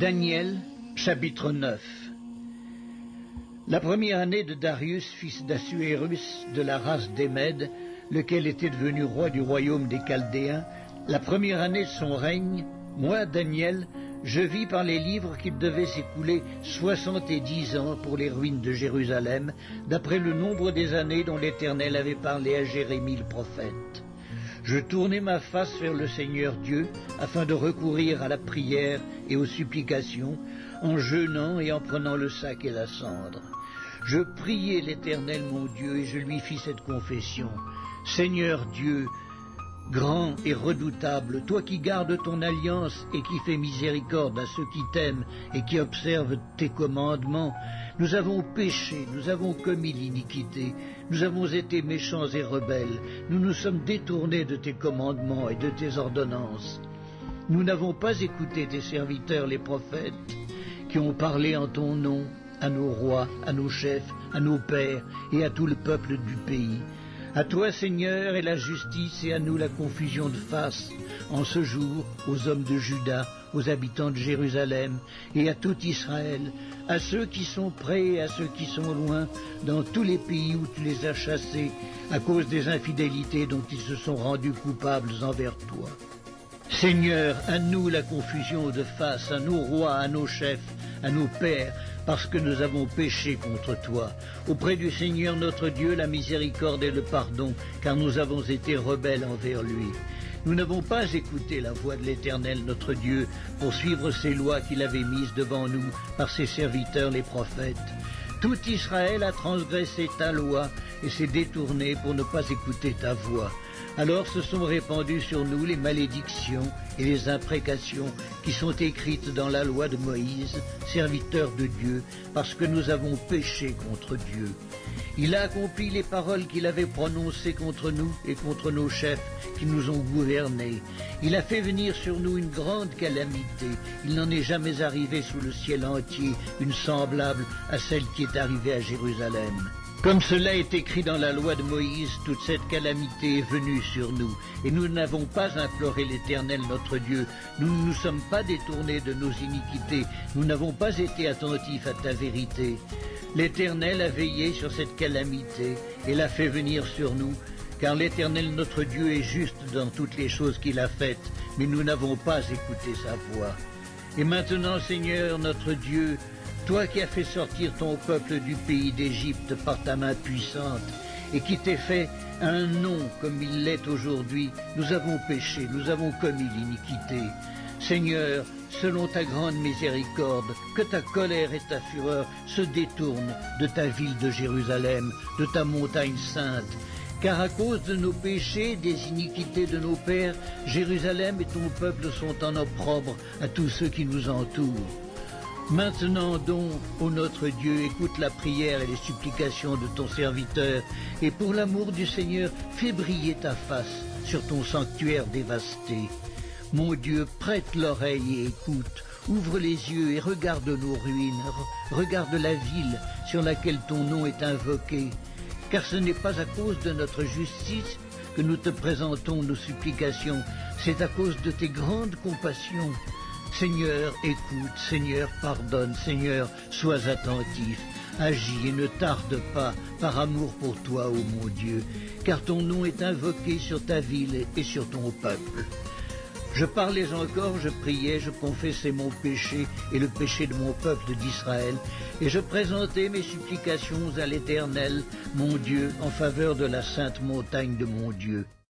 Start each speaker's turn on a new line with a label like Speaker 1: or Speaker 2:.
Speaker 1: Daniel, chapitre 9. La première année de Darius, fils d'Assuérus, de la race des Mèdes, lequel était devenu roi du royaume des Chaldéens, la première année de son règne, moi, Daniel, je vis par les livres qu'il devait s'écouler 70 ans pour les ruines de Jérusalem, d'après le nombre des années dont l'Éternel avait parlé à Jérémie le prophète. Je tournai ma face vers le Seigneur Dieu, afin de recourir à la prière et aux supplications, en jeûnant et en prenant le sac et la cendre. Je priai l'Éternel mon Dieu, et je lui fis cette confession. Seigneur Dieu, grand et redoutable, toi qui gardes ton alliance et qui fais miséricorde à ceux qui t'aiment et qui observent tes commandements, nous avons péché, nous avons commis l'iniquité, nous avons été méchants et rebelles, nous nous sommes détournés de tes commandements et de tes ordonnances. Nous n'avons pas écouté tes serviteurs les prophètes, qui ont parlé en ton nom à nos rois, à nos chefs, à nos pères et à tout le peuple du pays. À toi, Seigneur, est la justice et à nous la confusion de face, en ce jour, aux hommes de Juda, aux habitants de Jérusalem et à tout Israël, à ceux qui sont près et à ceux qui sont loin, dans tous les pays où tu les as chassés, à cause des infidélités dont ils se sont rendus coupables envers toi. Seigneur, à nous la confusion de face, à nos rois, à nos chefs, à nos pères, parce que nous avons péché contre toi. Auprès du Seigneur notre Dieu, la miséricorde et le pardon, car nous avons été rebelles envers lui. Nous n'avons pas écouté la voix de l'Éternel notre Dieu pour suivre ses lois qu'il avait mises devant nous par ses serviteurs les prophètes. Tout Israël a transgressé ta loi et s'est détourné pour ne pas écouter ta voix. Alors se sont répandues sur nous les malédictions et les imprécations qui sont écrites dans la loi de Moïse, serviteur de Dieu, parce que nous avons péché contre Dieu. Il a accompli les paroles qu'il avait prononcées contre nous et contre nos chefs qui nous ont gouvernés. Il a fait venir sur nous une grande calamité. Il n'en est jamais arrivé sous le ciel entier une semblable à celle qui est arrivée à Jérusalem. Comme cela est écrit dans la loi de Moïse, toute cette calamité est venue sur nous, et nous n'avons pas imploré l'Éternel notre Dieu, nous ne nous sommes pas détournés de nos iniquités, nous n'avons pas été attentifs à ta vérité. L'Éternel a veillé sur cette calamité et l'a fait venir sur nous, car l'Éternel notre Dieu est juste dans toutes les choses qu'il a faites, mais nous n'avons pas écouté sa voix. Et maintenant, Seigneur notre Dieu, toi qui as fait sortir ton peuple du pays d'Égypte par ta main puissante, et qui t'es fait un nom comme il l'est aujourd'hui, nous avons péché, nous avons commis l'iniquité. Seigneur, selon ta grande miséricorde, que ta colère et ta fureur se détournent de ta ville de Jérusalem, de ta montagne sainte, car à cause de nos péchés, des iniquités de nos pères, Jérusalem et ton peuple sont en opprobre à tous ceux qui nous entourent. Maintenant donc, ô notre Dieu, écoute la prière et les supplications de ton serviteur, et pour l'amour du Seigneur, fais briller ta face sur ton sanctuaire dévasté. Mon Dieu, prête l'oreille et écoute, ouvre les yeux et regarde nos ruines, regarde la ville sur laquelle ton nom est invoqué, car ce n'est pas à cause de notre justice que nous te présentons nos supplications, c'est à cause de tes grandes compassions. Seigneur, écoute, Seigneur, pardonne, Seigneur, sois attentif, agis et ne tarde pas par amour pour toi, ô mon Dieu, car ton nom est invoqué sur ta ville et sur ton peuple. Je parlais encore, je priais, je confessais mon péché et le péché de mon peuple d'Israël, et je présentais mes supplications à l'Éternel, mon Dieu, en faveur de la sainte montagne de mon Dieu.